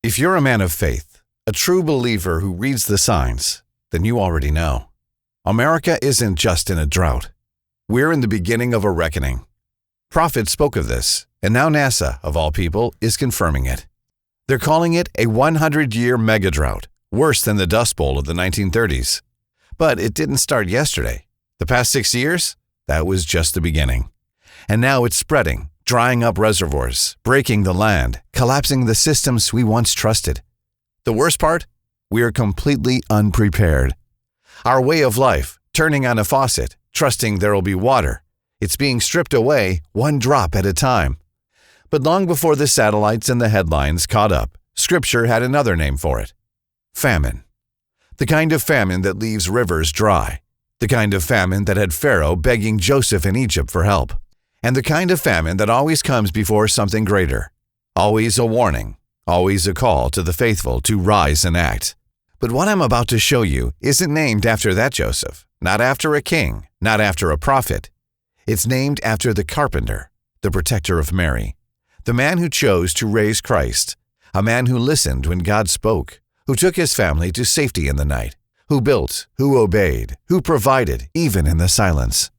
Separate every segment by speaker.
Speaker 1: If you're a man of faith, a true believer who reads the signs, then you already know. America isn't just in a drought. We're in the beginning of a reckoning. Prophets spoke of this, and now NASA, of all people, is confirming it. They're calling it a 100-year mega drought, worse than the Dust Bowl of the 1930s. But it didn't start yesterday. The past 6 years, that was just the beginning. And now it's spreading, drying up reservoirs, breaking the land, collapsing the systems we once trusted. The worst part? We are completely unprepared. Our way of life, turning on a faucet, trusting there'll be water, it's being stripped away one drop at a time. But long before the satellites and the headlines caught up, Scripture had another name for it. Famine. The kind of famine that leaves rivers dry. The kind of famine that had Pharaoh begging Joseph in Egypt for help. And the kind of famine that always comes before something greater. Always a warning. Always a call to the faithful to rise and act. But what I'm about to show you isn't named after that Joseph. Not after a king. Not after a prophet. It's named after the carpenter, the protector of Mary. The man who chose to raise Christ. A man who listened when God spoke. Who took his family to safety in the night. Who built, who obeyed, who provided, even in the silence.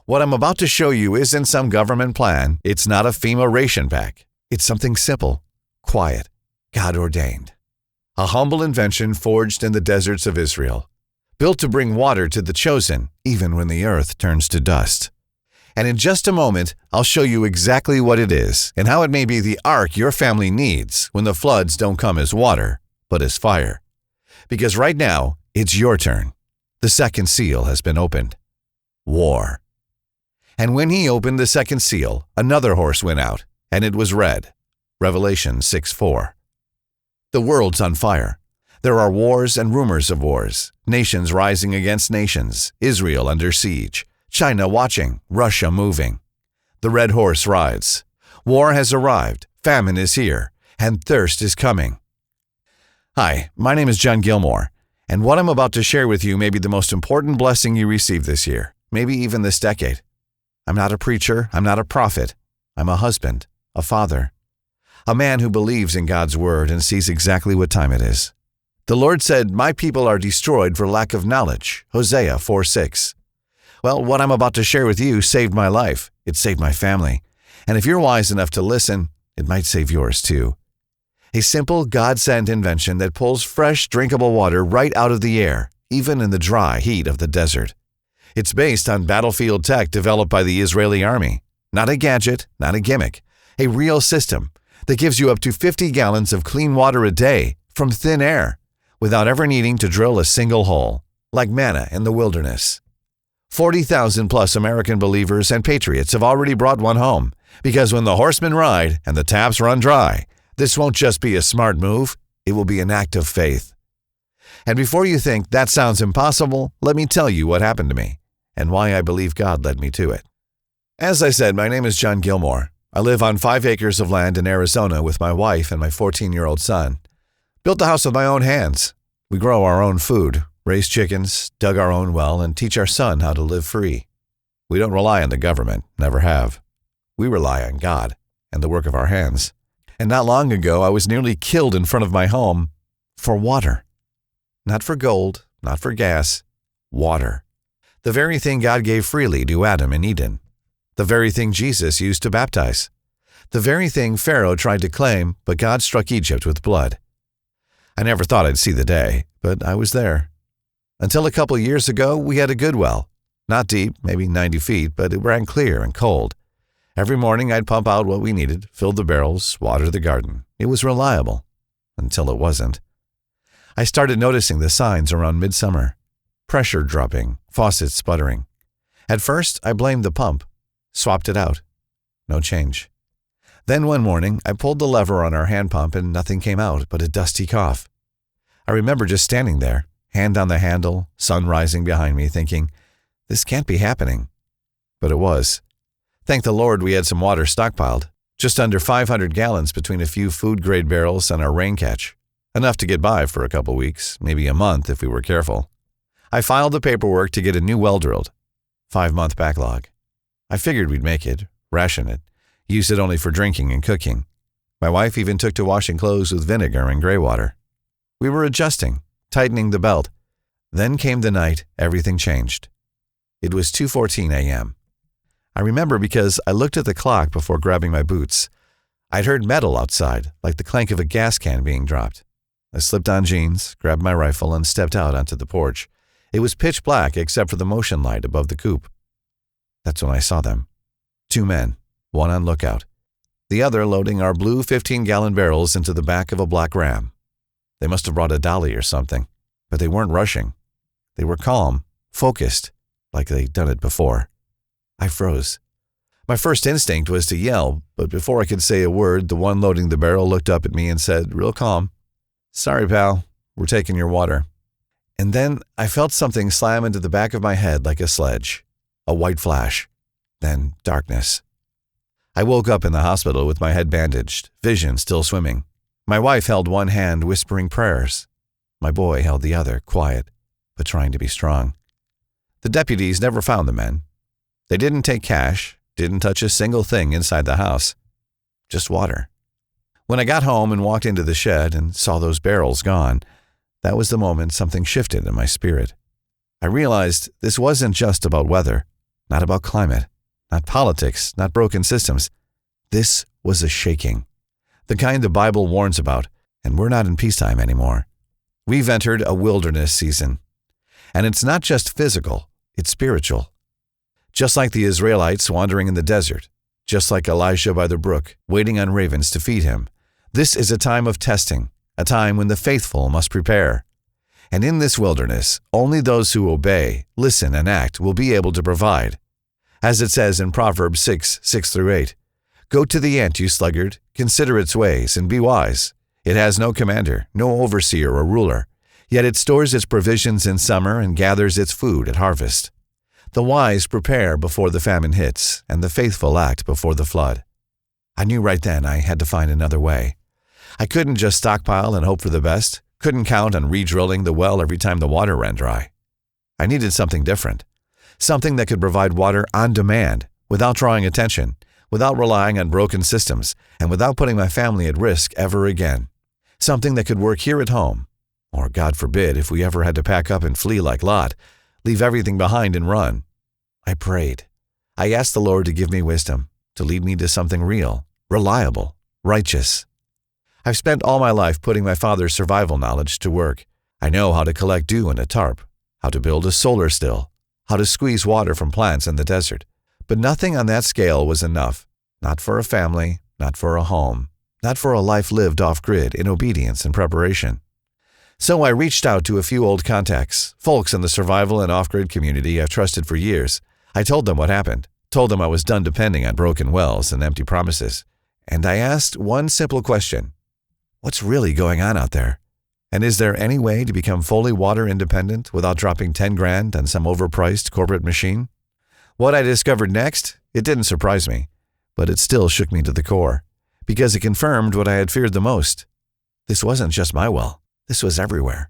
Speaker 1: What I'm about to show you isn't some government plan. It's not a FEMA ration pack. It's something simple, quiet, God-ordained. A humble invention forged in the deserts of Israel. Built to bring water to the chosen, even when the earth turns to dust. And in just a moment, I'll show you exactly what it is and how it may be the ark your family needs when the floods don't come as water, but as fire. Because right now, it's your turn. The second seal has been opened. War. And when he opened the second seal, another horse went out, and it was red. Revelation 6:4. The world's on fire. There are wars and rumors of wars, nations rising against nations, Israel under siege, China watching, Russia moving. The red horse rides. War has arrived, famine is here, and thirst is coming. Hi, my name is John Gilmore, and what I'm about to share with you may be the most important blessing you receive this year, maybe even this decade. I'm not a preacher, I'm not a prophet. I'm a husband, a father, a man who believes in God's word and sees exactly what time it is. The Lord said, "My people are destroyed for lack of knowledge," Hosea 4:6. Well, what I'm about to share with you saved my life. It saved my family. And if you're wise enough to listen, it might save yours too. A simple God-sent invention that pulls fresh, drinkable water right out of the air, even in the dry heat of the desert. It's based on battlefield tech developed by the Israeli army. Not a gadget, not a gimmick. A real system that gives you up to 50 gallons of clean water a day from thin air without ever needing to drill a single hole, like manna in the wilderness. 40,000 plus American believers and patriots have already brought one home, because when the horsemen ride and the taps run dry, this won't just be a smart move, it will be an act of faith. And before you think that sounds impossible, let me tell you what happened to me and why I believe God led me to it. As I said, my name is John Gilmore. I live on 5 acres of land in Arizona with my wife and my 14-year-old son. Built the house with my own hands. We grow our own food, raise chickens, dug our own well, and teach our son how to live free. We don't rely on the government, never have. We rely on God and the work of our hands. And not long ago, I was nearly killed in front of my home for water. Not for gold, not for gas, water. The very thing God gave freely to Adam in Eden. The very thing Jesus used to baptize. The very thing Pharaoh tried to claim, but God struck Egypt with blood. I never thought I'd see the day, but I was there. Until a couple years ago, we had a good well. Not deep, maybe 90 feet, but it ran clear and cold. Every morning I'd pump out what we needed, fill the barrels, water the garden. It was reliable. Until it wasn't. I started noticing the signs around midsummer. Pressure dropping, faucets sputtering. At first, I blamed the pump. Swapped it out. No change. Then one morning, I pulled the lever on our hand pump and nothing came out but a dusty cough. I remember just standing there, hand on the handle, sun rising behind me, thinking, this can't be happening. But it was. Thank the Lord we had some water stockpiled, just under 500 gallons between a few food-grade barrels and our rain catch. Enough to get by for a couple weeks, maybe a month if we were careful. I filed the paperwork to get a new well drilled. 5-month backlog. I figured we'd make it, ration it, use it only for drinking and cooking. My wife even took to washing clothes with vinegar and gray water. We were adjusting, tightening the belt. Then came the night everything changed. It was 2:14 a.m. I remember because I looked at the clock before grabbing my boots. I'd heard metal outside, like the clank of a gas can being dropped. I slipped on jeans, grabbed my rifle, and stepped out onto the porch. It was pitch black except for the motion light above the coop. That's when I saw them. 2 men, one on lookout, the other loading our blue 15-gallon barrels into the back of a black Ram. They must have brought a dolly or something, but they weren't rushing. They were calm, focused, like they'd done it before. I froze. My first instinct was to yell, but before I could say a word, the one loading the barrel looked up at me and said, real calm, "Sorry, pal, we're taking your water." And then I felt something slam into the back of my head like a sledge. A white flash. Then darkness. I woke up in the hospital with my head bandaged, vision still swimming. My wife held one hand whispering prayers. My boy held the other, quiet, but trying to be strong. The deputies never found the men. They didn't take cash, didn't touch a single thing inside the house. Just water. When I got home and walked into the shed and saw those barrels gone, that was the moment something shifted in my spirit. I realized this wasn't just about weather, not about climate, not politics, not broken systems. This was a shaking. The kind the Bible warns about, and we're not in peacetime anymore. We've entered a wilderness season. And it's not just physical, it's spiritual. Just like the Israelites wandering in the desert, just like Elijah by the brook, waiting on ravens to feed him, this is a time of testing, a time when the faithful must prepare. And in this wilderness, only those who obey, listen, and act will be able to provide. As it says in Proverbs 6:6-8, "Go to the ant, you sluggard, consider its ways, and be wise. It has no commander, no overseer or ruler, yet it stores its provisions in summer and gathers its food at harvest." The wise prepare before the famine hits, and the faithful act before the flood. I knew right then I had to find another way. I couldn't just stockpile and hope for the best, couldn't count on re-drilling the well every time the water ran dry. I needed something different, something that could provide water on demand, without drawing attention, without relying on broken systems, and without putting my family at risk ever again. Something that could work here at home, or God forbid if we ever had to pack up and flee like Lot, leave everything behind and run. I prayed. I asked the Lord to give me wisdom, to lead me to something real, reliable, righteous. I've spent all my life putting my father's survival knowledge to work. I know how to collect dew in a tarp, how to build a solar still, how to squeeze water from plants in the desert. But nothing on that scale was enough. Not for a family, not for a home, not for a life lived off-grid in obedience and preparation. So I reached out to a few old contacts, folks in the survival and off-grid community I've trusted for years. I told them what happened, told them I was done depending on broken wells and empty promises. And I asked one simple question. What's really going on out there? And is there any way to become fully water independent without dropping 10 grand on some overpriced corporate machine? What I discovered next, it didn't surprise me, but it still shook me to the core, because it confirmed what I had feared the most. This wasn't just my well. This was everywhere.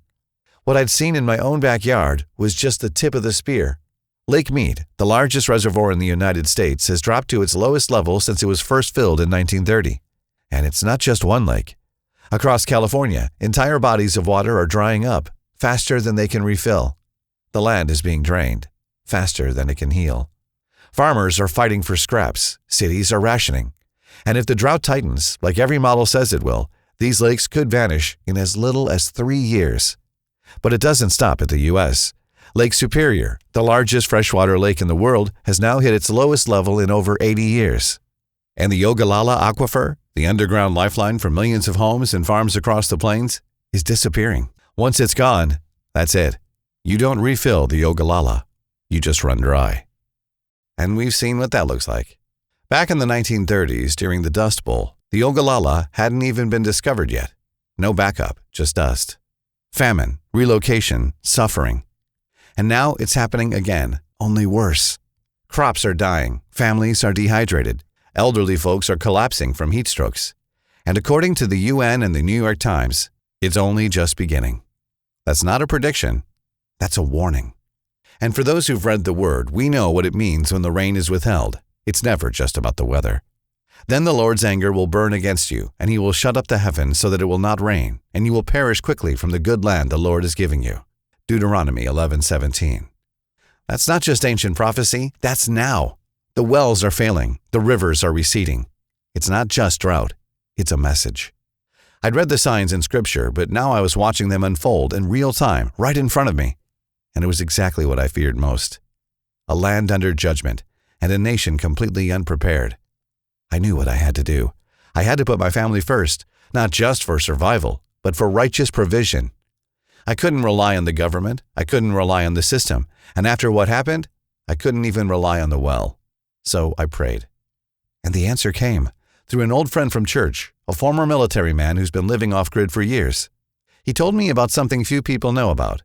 Speaker 1: What I'd seen in my own backyard was just the tip of the spear. Lake Mead, the largest reservoir in the United States, has dropped to its lowest level since it was first filled in 1930. And it's not just one lake. Across California, entire bodies of water are drying up faster than they can refill. The land is being drained faster than it can heal. Farmers are fighting for scraps. Cities are rationing. And if the drought tightens, like every model says it will, these lakes could vanish in as little as 3 years. But it doesn't stop at the U.S. Lake Superior, the largest freshwater lake in the world, has now hit its lowest level in over 80 years. And the Ogallala Aquifer, the underground lifeline for millions of homes and farms across the plains, is disappearing. Once it's gone, that's it. You don't refill the Ogallala. You just run dry. And we've seen what that looks like. Back in the 1930s, during the Dust Bowl, the Ogallala hadn't even been discovered yet. No backup, just dust. Famine, relocation, suffering. And now it's happening again, only worse. Crops are dying, families are dehydrated, elderly folks are collapsing from heat strokes. And according to the UN and the New York Times, it's only just beginning. That's not a prediction, that's a warning. And for those who've read the Word, we know what it means when the rain is withheld. It's never just about the weather. Then the Lord's anger will burn against you, and he will shut up the heavens so that it will not rain, and you will perish quickly from the good land the Lord is giving you. Deuteronomy 11:17. That's not just ancient prophecy, that's now. The wells are failing, the rivers are receding. It's not just drought, it's a message. I'd read the signs in Scripture, but now I was watching them unfold in real time, right in front of me. And it was exactly what I feared most. A land under judgment, and a nation completely unprepared. I knew what I had to do. I had to put my family first, not just for survival, but for righteous provision. I couldn't rely on the government, I couldn't rely on the system, and after what happened, I couldn't even rely on the well. So I prayed. And the answer came, through an old friend from church, a former military man who's been living off-grid for years. He told me about something few people know about.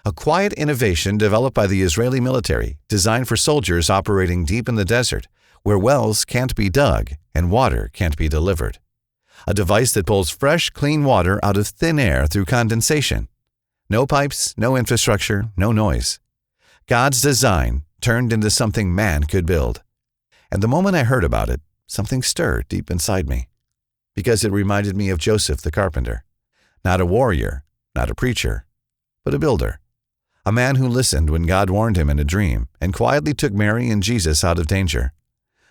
Speaker 1: A quiet innovation developed by the Israeli military, designed for soldiers operating deep in the desert, where wells can't be dug and water can't be delivered. A device that pulls fresh, clean water out of thin air through condensation. No pipes, no infrastructure, no noise. God's design turned into something man could build. And the moment I heard about it, something stirred deep inside me. Because it reminded me of Joseph the carpenter. Not a warrior, not a preacher, but a builder. A man who listened when God warned him in a dream and quietly took Mary and Jesus out of danger.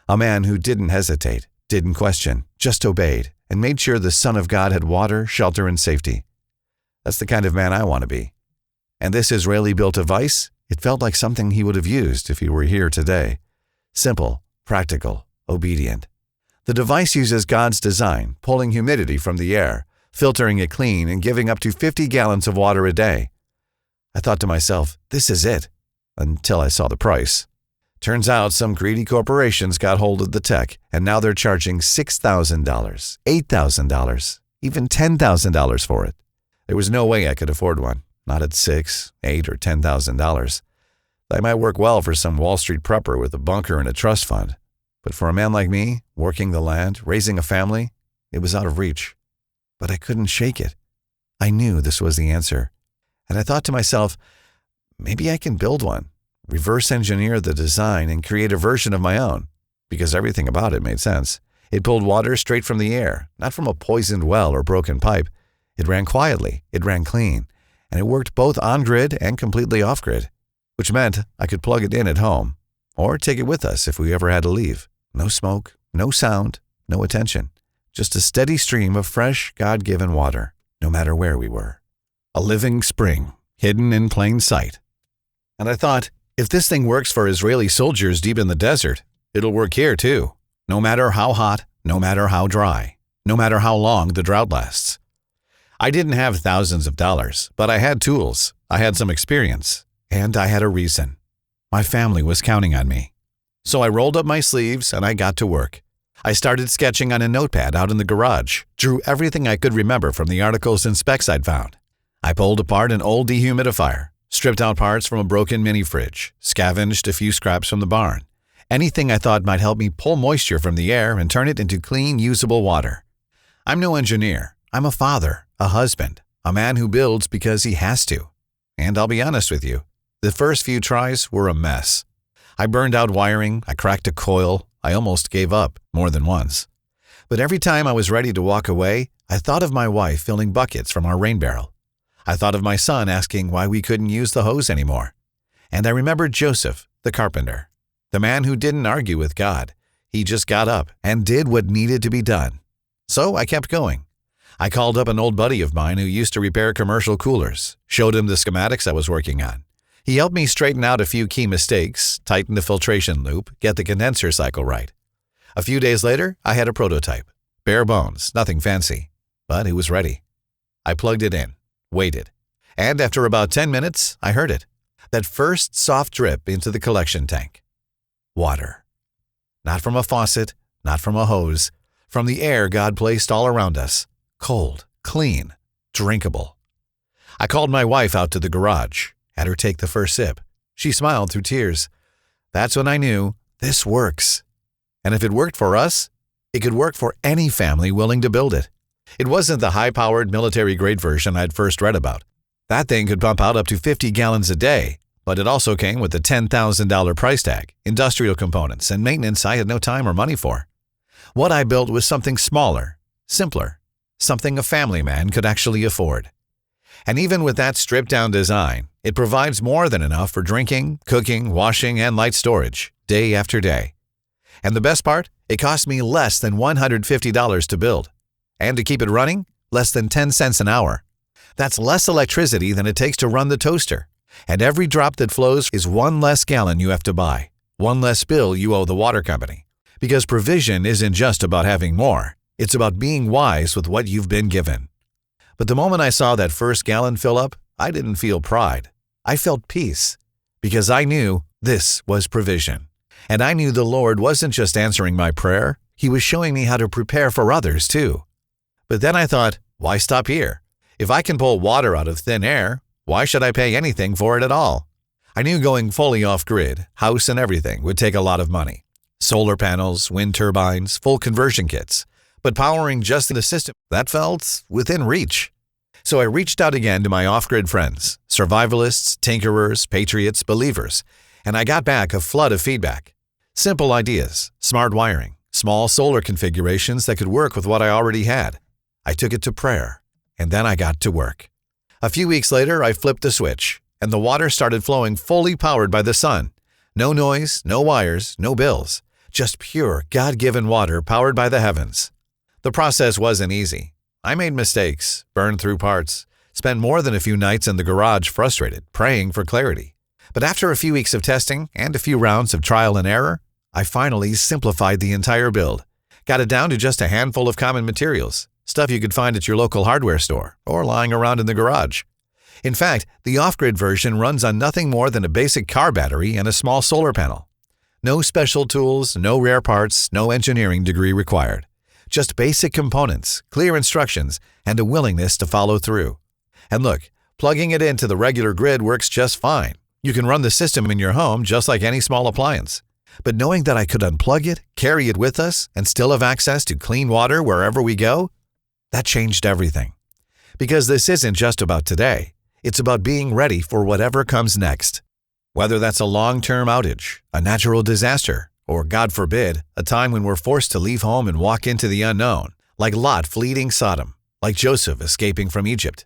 Speaker 1: A man who didn't hesitate, didn't question, just obeyed, and made sure the Son of God had water, shelter, and safety. That's the kind of man I want to be. And this Israeli-built device, it felt like something he would have used if he were here today. Simple, practical, obedient. The device uses God's design, pulling humidity from the air, filtering it clean, and giving up to 50 gallons of water a day. I thought to myself, this is it, until I saw the price. Turns out some greedy corporations got hold of the tech, and now they're charging $6,000, $8,000, even $10,000 for it. There was no way I could afford one, not at $6,000, $8,000, or $10,000. That might work well for some Wall Street prepper with a bunker and a trust fund. But for a man like me, working the land, raising a family, it was out of reach. But I couldn't shake it. I knew this was the answer. And I thought to myself, maybe I can build one, reverse engineer the design, and create a version of my own, because everything about it made sense. It pulled water straight from the air, not from a poisoned well or broken pipe. It ran quietly, it ran clean, and it worked both on-grid and completely off-grid, which meant I could plug it in at home, or take it with us if we ever had to leave. No smoke, no sound, no attention. Just a steady stream of fresh, God-given water, no matter where we were. A living spring, hidden in plain sight. And I thought, if this thing works for Israeli soldiers deep in the desert, it'll work here too. No matter how hot, no matter how dry, no matter how long the drought lasts. I didn't have thousands of dollars, but I had tools, I had some experience, and I had a reason. My family was counting on me. So I rolled up my sleeves and I got to work. I started sketching on a notepad out in the garage, drew everything I could remember from the articles and specs I'd found. I pulled apart an old dehumidifier, stripped out parts from a broken mini fridge, scavenged a few scraps from the barn. Anything I thought might help me pull moisture from the air and turn it into clean, usable water. I'm no engineer. I'm a father, a husband, a man who builds because he has to. And I'll be honest with you, the first few tries were a mess. I burned out wiring, I cracked a coil, I almost gave up more than once. But every time I was ready to walk away, I thought of my wife filling buckets from our rain barrel. I thought of my son asking why we couldn't use the hose anymore. And I remembered Joseph, the carpenter, the man who didn't argue with God. He just got up and did what needed to be done. So I kept going. I called up an old buddy of mine who used to repair commercial coolers, showed him the schematics I was working on. He helped me straighten out a few key mistakes, tighten the filtration loop, get the condenser cycle right. A few days later, I had a prototype. Bare bones, nothing fancy. But it was ready. I plugged it in, waited. And after about 10 minutes, I heard it. That first soft drip into the collection tank. Water. Not from a faucet, not from a hose. From the air God placed all around us. Cold, clean, drinkable. I called my wife out to the garage. Had her take the first sip. She smiled through tears. That's when I knew this works. And if it worked for us, it could work for any family willing to build it. It wasn't the high-powered military-grade version I'd first read about. That thing could pump out up to 50 gallons a day, but it also came with a $10,000 price tag, industrial components, and maintenance I had no time or money for. What I built was something smaller, simpler, something a family man could actually afford. And even with that stripped-down design, it provides more than enough for drinking, cooking, washing, and light storage, day after day. And the best part? It cost me less than $150 to build. And to keep it running, less than 10 cents an hour. That's less electricity than it takes to run the toaster. And every drop that flows is one less gallon you have to buy, one less bill you owe the water company. Because provision isn't just about having more, it's about being wise with what you've been given. But the moment I saw that first gallon fill up, I didn't feel pride. I felt peace. Because I knew this was provision. And I knew the Lord wasn't just answering my prayer, He was showing me how to prepare for others too. But then I thought, why stop here? If I can pull water out of thin air, why should I pay anything for it at all? I knew going fully off-grid, house and everything, would take a lot of money. Solar panels, wind turbines, full conversion kits. But powering just the system, that felt within reach. So I reached out again to my off-grid friends, survivalists, tinkerers, patriots, believers, and I got back a flood of feedback. Simple ideas, smart wiring, small solar configurations that could work with what I already had. I took it to prayer, and then I got to work. A few weeks later, I flipped the switch, and the water started flowing fully powered by the sun. No noise, no wires, no bills. Just pure, God-given water powered by the heavens. The process wasn't easy. I made mistakes, burned through parts, spent more than a few nights in the garage frustrated, praying for clarity. But after a few weeks of testing and a few rounds of trial and error, I finally simplified the entire build. Got it down to just a handful of common materials, stuff you could find at your local hardware store or lying around in the garage. In fact, the off-grid version runs on nothing more than a basic car battery and a small solar panel. No special tools, no rare parts, no engineering degree required. Just basic components, clear instructions, and a willingness to follow through. And look, plugging it into the regular grid works just fine. You can run the system in your home just like any small appliance. But knowing that I could unplug it, carry it with us, and still have access to clean water wherever we go, that changed everything. Because this isn't just about today. It's about being ready for whatever comes next. Whether that's a long-term outage, a natural disaster, or, God forbid, a time when we're forced to leave home and walk into the unknown, like Lot fleeing Sodom, like Joseph escaping from Egypt,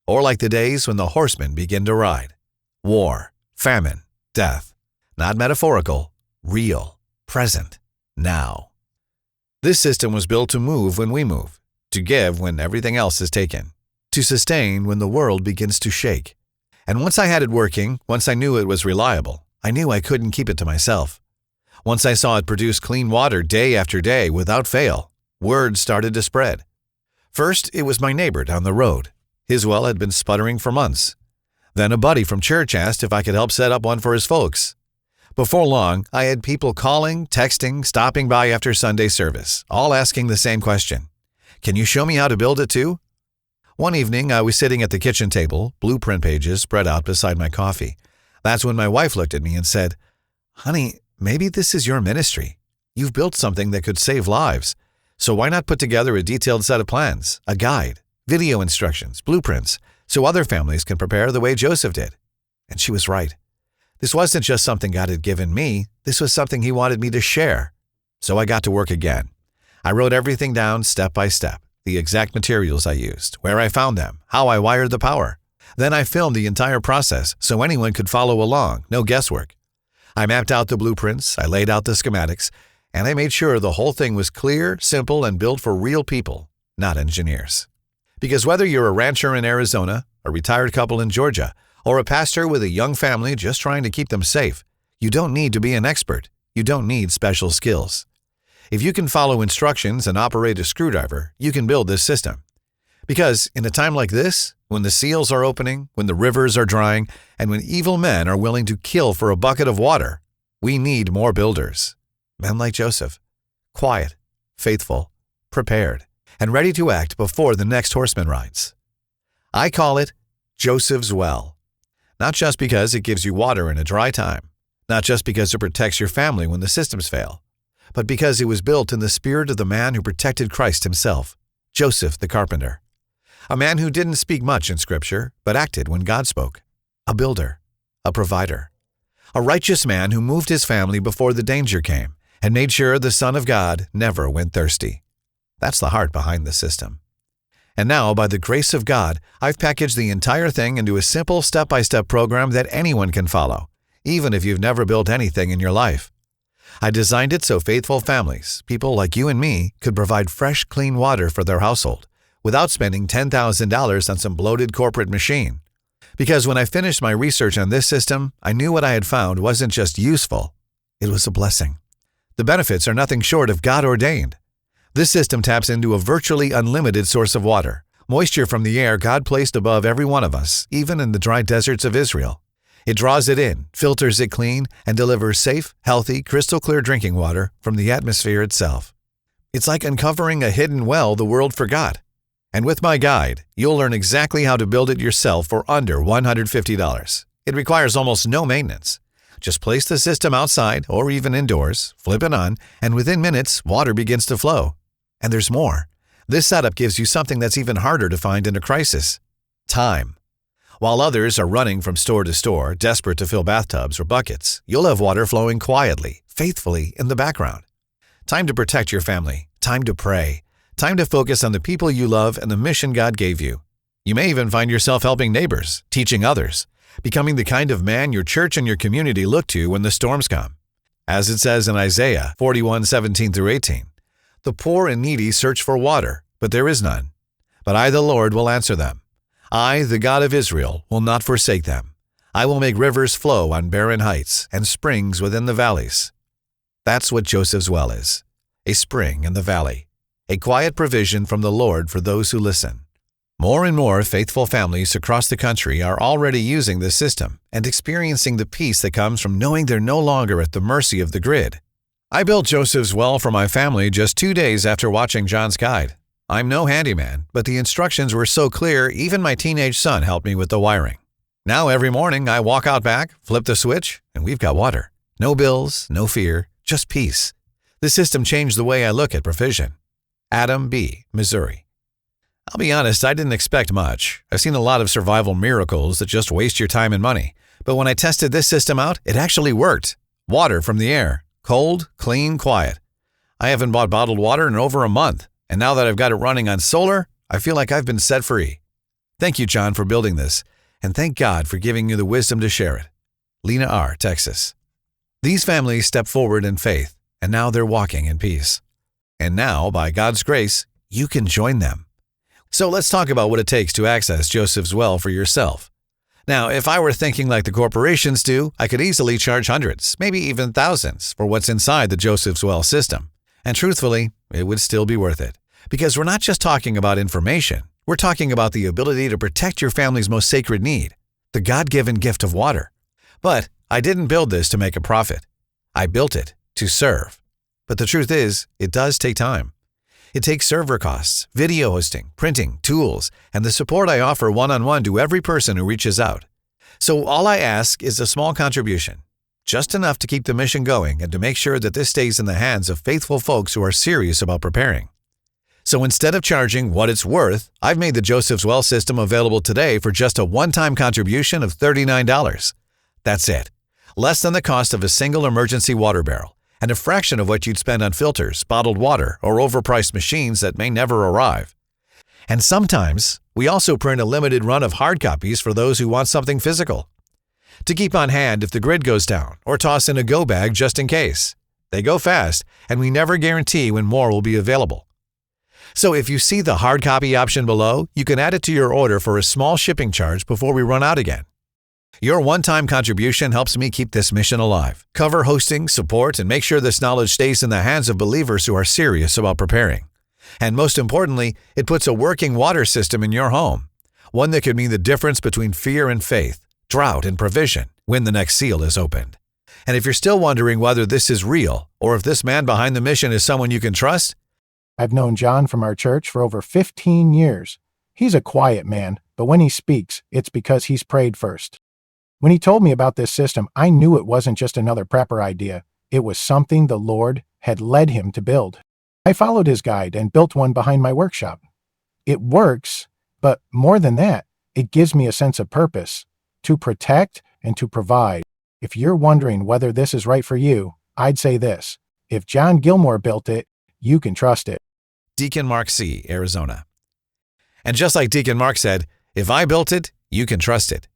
Speaker 1: or like the days when the horsemen begin to ride. War, famine, death. Not metaphorical, real, present, now. This system was built to move when we move, to give when everything else is taken, to sustain when the world begins to shake. And once I had it working, once I knew it was reliable, I knew I couldn't keep it to myself. Once I saw it produce clean water day after day without fail, word started to spread. First, it was my neighbor down the road. His well had been sputtering for months. Then a buddy from church asked if I could help set up one for his folks. Before long, I had people calling, texting, stopping by after Sunday service, all asking the same question. Can you show me how to build it too? One evening, I was sitting at the kitchen table, blueprint pages spread out beside my coffee. That's when my wife looked at me and said, "Honey, maybe this is your ministry. You've built something that could save lives. So why not put together a detailed set of plans, a guide, video instructions, blueprints, so other families can prepare the way Joseph did?" And she was right. This wasn't just something God had given me. This was something He wanted me to share. So I got to work again. I wrote everything down step by step, the exact materials I used, where I found them, how I wired the power. Then I filmed the entire process so anyone could follow along, no guesswork. I mapped out the blueprints, I laid out the schematics, and I made sure the whole thing was clear, simple, and built for real people, not engineers. Because whether you're a rancher in Arizona, a retired couple in Georgia, or a pastor with a young family just trying to keep them safe, you don't need to be an expert. You don't need special skills. If you can follow instructions and operate a screwdriver, you can build this system. Because in a time like this, when the seals are opening, when the rivers are drying, and when evil men are willing to kill for a bucket of water, we need more builders. Men like Joseph, quiet, faithful, prepared, and ready to act before the next horseman rides. I call it Joseph's Well. Not just because it gives you water in a dry time, not just because it protects your family when the systems fail, but because it was built in the spirit of the man who protected Christ Himself, Joseph the carpenter. A man who didn't speak much in Scripture, but acted when God spoke. A builder, a provider. A righteous man who moved his family before the danger came, and made sure the Son of God never went thirsty. That's the heart behind the system. And now, by the grace of God, I've packaged the entire thing into a simple step-by-step program that anyone can follow, even if you've never built anything in your life. I designed it so faithful families, people like you and me, could provide fresh, clean water for their household without spending $10,000 on some bloated corporate machine. Because when I finished my research on this system, I knew what I had found wasn't just useful, it was a blessing. The benefits are nothing short of God-ordained. This system taps into a virtually unlimited source of water, moisture from the air God placed above every one of us, even in the dry deserts of Israel. It draws it in, filters it clean, and delivers safe, healthy, crystal-clear drinking water from the atmosphere itself. It's like uncovering a hidden well the world forgot. And with my guide, you'll learn exactly how to build it yourself for under $150. It requires almost no maintenance. Just place the system outside or even indoors, flip it on, and within minutes, water begins to flow. And there's more. This setup gives you something that's even harder to find in a crisis: time. While others are running from store to store, desperate to fill bathtubs or buckets, you'll have water flowing quietly, faithfully in the background. Time to protect your family, time to pray, time to focus on the people you love and the mission God gave you. You may even find yourself helping neighbors, teaching others, becoming the kind of man your church and your community look to when the storms come. As it says in Isaiah 41:17-18, "The poor and needy search for water, but there is none. But I, the Lord, will answer them. I, the God of Israel, will not forsake them. I will make rivers flow on barren heights and springs within the valleys." That's what Joseph's well is: a spring in the valley, a quiet provision from the Lord for those who listen. More and more faithful families across the country are already using this system and experiencing the peace that comes from knowing they're no longer at the mercy of the grid. I built Joseph's well for my family just 2 days after watching John's guide. I'm no handyman, but the instructions were so clear even my teenage son helped me with the wiring. Now every morning I walk out back, flip the switch, and we've got water. No bills, no fear, just peace. This system changed the way I look at provision. Adam B., Missouri. I'll be honest, I didn't expect much. I've seen a lot of survival miracles that just waste your time and money. But when I tested this system out, it actually worked. Water from the air. Cold, clean, quiet. I haven't bought bottled water in over a month. And now that I've got it running on solar, I feel like I've been set free. Thank you, John, for building this. And thank God for giving you the wisdom to share it. Lena R., Texas. These families stepped forward in faith, and now they're walking in peace. And now, by God's grace, you can join them. So let's talk about what it takes to access Joseph's well for yourself. Now, if I were thinking like the corporations do, I could easily charge hundreds, maybe even thousands, for what's inside the Joseph's well system. And truthfully, it would still be worth it. Because we're not just talking about information. We're talking about the ability to protect your family's most sacred need, the God-given gift of water. But I didn't build this to make a profit. I built it to serve. But the truth is, it does take time. It takes server costs, video hosting, printing, tools, and the support I offer one-on-one to every person who reaches out. So all I ask is a small contribution, just enough to keep the mission going and to make sure that this stays in the hands of faithful folks who are serious about preparing. So instead of charging what it's worth, I've made the Joseph's Well system available today for just a one-time contribution of $39. That's it. Less than the cost of a single emergency water barrel, and a fraction of what you'd spend on filters, bottled water, or overpriced machines that may never arrive. And sometimes, we also print a limited run of hard copies for those who want something physical, to keep on hand if the grid goes down, or toss in a go bag just in case. They go fast, and we never guarantee when more will be available. So if you see the hard copy option below, you can add it to your order for a small shipping charge before we run out again. Your one-time contribution helps me keep this mission alive, cover hosting, support, and make sure this knowledge stays in the hands of believers who are serious about preparing. And most importantly, it puts a working water system in your home, one that could mean the difference between fear and faith, drought and provision, when the next seal is opened. And if you're still wondering whether this is real, or if this man behind the mission is someone you can trust,
Speaker 2: I've known John from our church for over 15 years. He's a quiet man, but when he speaks, it's because he's prayed first. When he told me about this system, I knew it wasn't just another prepper idea. It was something the Lord had led him to build. I followed his guide and built one behind my workshop. It works, but more than that, it gives me a sense of purpose, to protect and to provide. If you're wondering whether this is right for you, I'd say this: If John Gilmore built it, you can trust it.
Speaker 1: Deacon Mark C., Arizona. And just like Deacon Mark said, if I built it, you can trust it.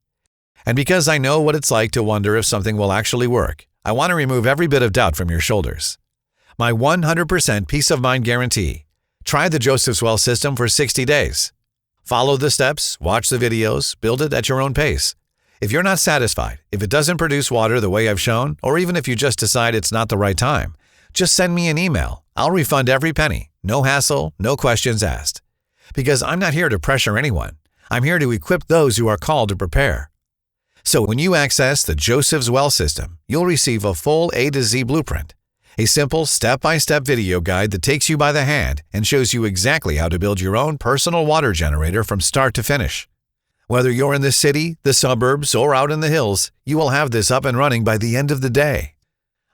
Speaker 1: And because I know what it's like to wonder if something will actually work, I want to remove every bit of doubt from your shoulders. My 100% peace of mind guarantee. Try the Joseph's Well system for 60 days. Follow the steps, watch the videos, build it at your own pace. If you're not satisfied, if it doesn't produce water the way I've shown, or even if you just decide it's not the right time, just send me an email. I'll refund every penny. No hassle, no questions asked. Because I'm not here to pressure anyone. I'm here to equip those who are called to prepare. So when you access the Joseph's Well system, you'll receive a full A to Z blueprint. A simple step-by-step video guide that takes you by the hand and shows you exactly how to build your own personal water generator from start to finish. Whether you're in the city, the suburbs, or out in the hills, you will have this up and running by the end of the day.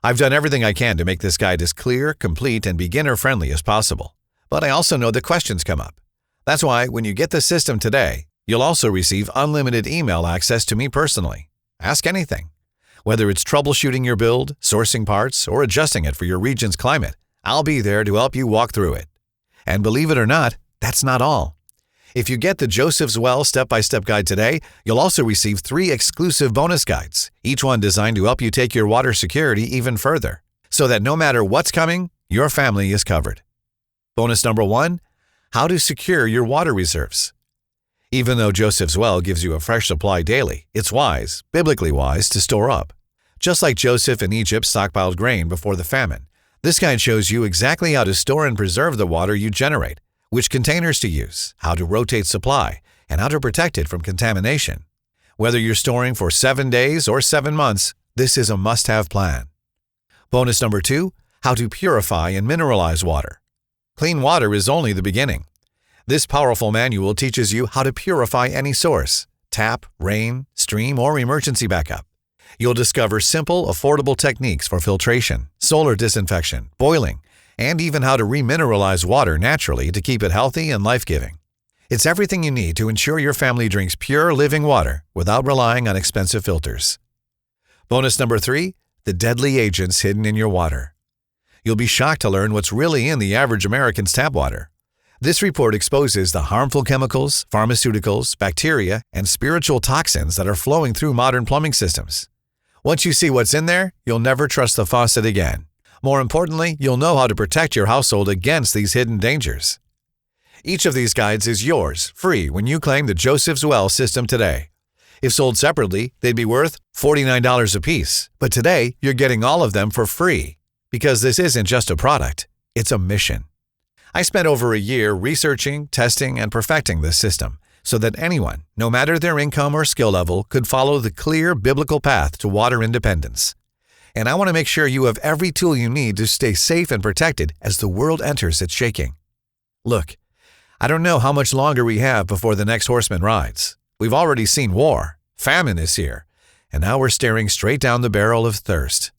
Speaker 1: I've done everything I can to make this guide as clear, complete, and beginner-friendly as possible. But I also know that questions come up. That's why when you get the system today, you'll also receive unlimited email access to me personally. Ask anything. Whether it's troubleshooting your build, sourcing parts, or adjusting it for your region's climate, I'll be there to help you walk through it. And believe it or not, that's not all. If you get the Joseph's Well step-by-step guide today, you'll also receive 3 exclusive bonus guides, each one designed to help you take your water security even further, so that no matter what's coming, your family is covered. Bonus number 1, how to secure your water reserves. Even though Joseph's Well gives you a fresh supply daily, it's wise, biblically wise, to store up. Just like Joseph in Egypt stockpiled grain before the famine, this guide shows you exactly how to store and preserve the water you generate, which containers to use, how to rotate supply, and how to protect it from contamination. Whether you're storing for 7 days or 7 months, this is a must-have plan. Bonus number 2, how to purify and mineralize water. Clean water is only the beginning. This powerful manual teaches you how to purify any source, tap, rain, stream, or emergency backup. You'll discover simple, affordable techniques for filtration, solar disinfection, boiling, and even how to remineralize water naturally to keep it healthy and life-giving. It's everything you need to ensure your family drinks pure, living water without relying on expensive filters. Bonus number 3, the deadly agents hidden in your water. You'll be shocked to learn what's really in the average American's tap water. This report exposes the harmful chemicals, pharmaceuticals, bacteria, and spiritual toxins that are flowing through modern plumbing systems. Once you see what's in there, you'll never trust the faucet again. More importantly, you'll know how to protect your household against these hidden dangers. Each of these guides is yours, free, when you claim the Joseph's Well system today. If sold separately, they'd be worth $49 a piece. But today, you're getting all of them for free. Because this isn't just a product, it's a mission. I spent over a year researching, testing, and perfecting this system so that anyone, no matter their income or skill level, could follow the clear biblical path to water independence. And I want to make sure you have every tool you need to stay safe and protected as the world enters its shaking. Look, I don't know how much longer we have before the next horseman rides. We've already seen war, famine is here, and now we're staring straight down the barrel of thirst.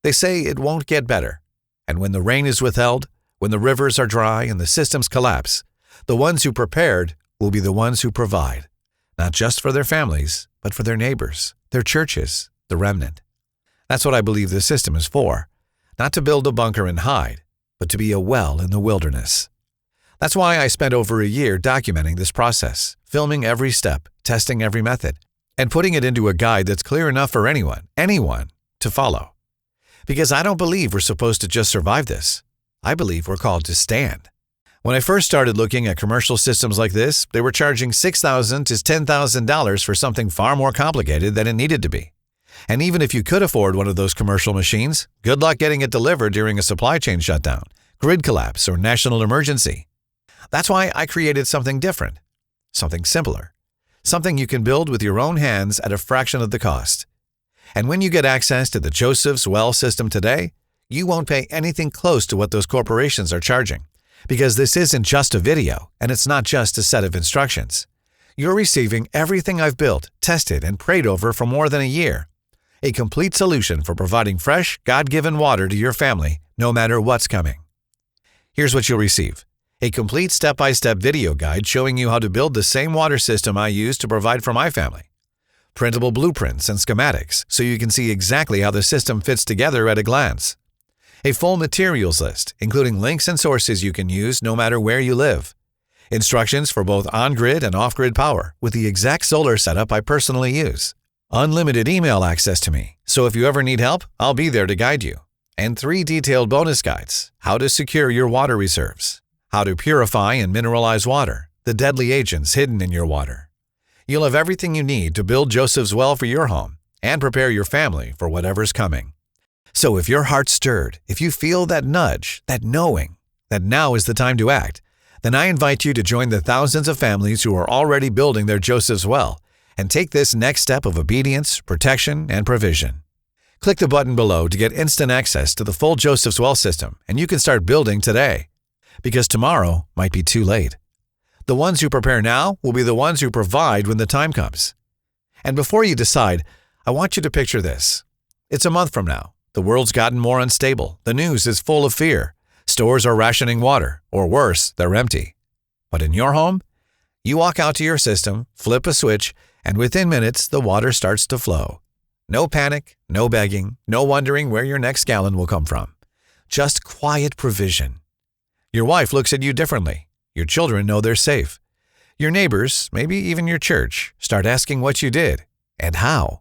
Speaker 1: They say it won't get better, and when the rain is withheld, when the rivers are dry and the systems collapse, the ones who prepared will be the ones who provide, not just for their families, but for their neighbors, their churches, the remnant. That's what I believe this system is for, not to build a bunker and hide, but to be a well in the wilderness. That's why I spent over a year documenting this process, filming every step, testing every method, and putting it into a guide that's clear enough for anyone, to follow. Because I don't believe we're supposed to just survive this. I believe we're called to stand. When I first started looking at commercial systems like this, they were charging $6,000 to $10,000 for something far more complicated than it needed to be. And even if you could afford one of those commercial machines, good luck getting it delivered during a supply chain shutdown, grid collapse, or national emergency. That's why I created something different, something simpler, something you can build with your own hands at a fraction of the cost. And when you get access to the Joseph's Well system today, you won't pay anything close to what those corporations are charging, because this isn't just a video, and it's not just a set of instructions. You're receiving everything I've built, tested, and prayed over for more than a year. A complete solution for providing fresh, God-given water to your family, no matter what's coming. Here's what you'll receive. A complete step-by-step video guide showing you how to build the same water system I use to provide for my family. Printable blueprints and schematics so you can see exactly how the system fits together at a glance. A full materials list, including links and sources you can use no matter where you live. Instructions for both on-grid and off-grid power with the exact solar setup I personally use. Unlimited email access to me, so if you ever need help, I'll be there to guide you. And 3 detailed bonus guides: how to secure your water reserves, how to purify and mineralize water, the deadly agents hidden in your water. You'll have everything you need to build Joseph's Well for your home and prepare your family for whatever's coming. So if your heart's stirred, if you feel that nudge, that knowing, that now is the time to act, then I invite you to join the thousands of families who are already building their Joseph's Well and take this next step of obedience, protection, and provision. Click the button below to get instant access to the full Joseph's Well system, and you can start building today. Because tomorrow might be too late. The ones who prepare now will be the ones who provide when the time comes. And before you decide, I want you to picture this. It's a month from now. The world's gotten more unstable. The news is full of fear. Stores are rationing water, or worse, they're empty. But in your home, you walk out to your system, flip a switch, and within minutes, the water starts to flow. No panic, no begging, no wondering where your next gallon will come from. Just quiet provision. Your wife looks at you differently. Your children know they're safe. Your neighbors, maybe even your church, start asking what you did and how.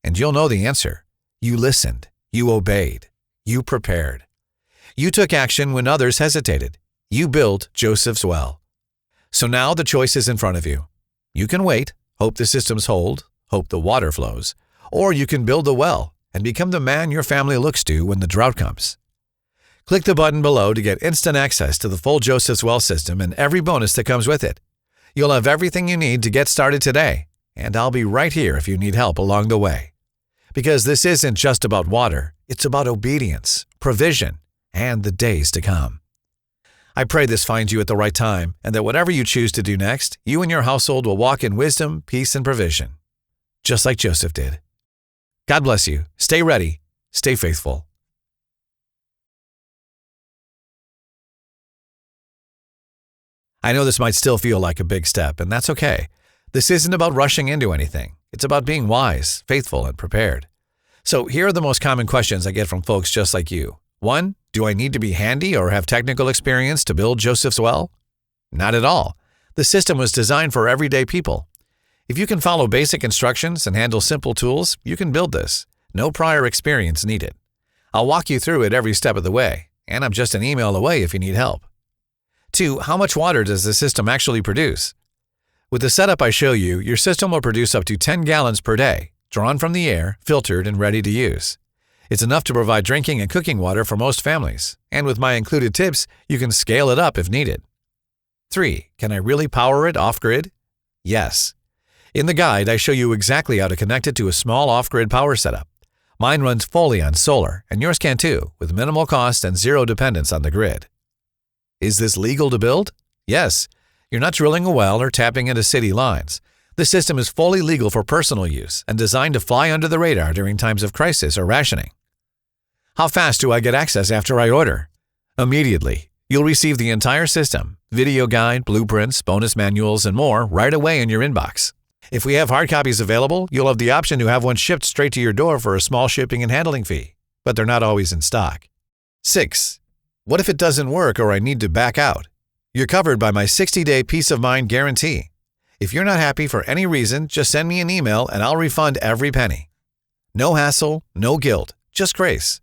Speaker 1: And you'll know the answer. You listened. You obeyed. You prepared. You took action when others hesitated. You built Joseph's Well. So now the choice is in front of you. You can wait, hope the systems hold, hope the water flows, or you can build the well and become the man your family looks to when the drought comes. Click the button below to get instant access to the full Joseph's Well system and every bonus that comes with it. You'll have everything you need to get started today, and I'll be right here if you need help along the way. Because this isn't just about water, it's about obedience, provision, and the days to come. I pray this finds you at the right time, and that whatever you choose to do next, you and your household will walk in wisdom, peace, and provision, just like Joseph did. God bless you. Stay ready. Stay faithful. I know this might still feel like a big step, and that's okay. This isn't about rushing into anything. It's about being wise, faithful, and prepared. So here are the most common questions I get from folks just like you. 1, do I need to be handy or have technical experience to build Joseph's Well? Not at all. The system was designed for everyday people. If you can follow basic instructions and handle simple tools, you can build this. No prior experience needed. I'll walk you through it every step of the way, and I'm just an email away if you need help. 2, how much water does the system actually produce? With the setup I show you, your system will produce up to 10 gallons per day, drawn from the air, filtered, and ready to use. It's enough to provide drinking and cooking water for most families, and with my included tips, you can scale it up if needed. 3, can I really power it off-grid? Yes. In the guide, I show you exactly how to connect it to a small off-grid power setup. Mine runs fully on solar, and yours can too, with minimal cost and zero dependence on the grid. Is this legal to build? Yes. You're not drilling a well or tapping into city lines. The system is fully legal for personal use and designed to fly under the radar during times of crisis or rationing. How fast do I get access after I order? Immediately. You'll receive the entire system, video guide, blueprints, bonus manuals, and more right away in your inbox. If we have hard copies available, you'll have the option to have one shipped straight to your door for a small shipping and handling fee, but they're not always in stock. 6. What if it doesn't work or I need to back out? You're covered by my 60-day peace of mind guarantee. If you're not happy for any reason, just send me an email and I'll refund every penny. No hassle, no guilt, just grace.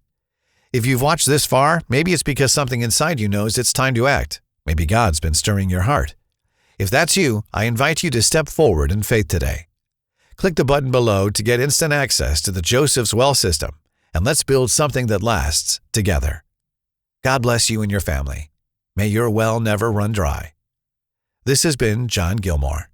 Speaker 1: If you've watched this far, maybe it's because something inside you knows it's time to act. Maybe God's been stirring your heart. If that's you, I invite you to step forward in faith today. Click the button below to get instant access to the Joseph's Well system, and let's build something that lasts together. God bless you and your family. May your well never run dry. This has been John Gilmore.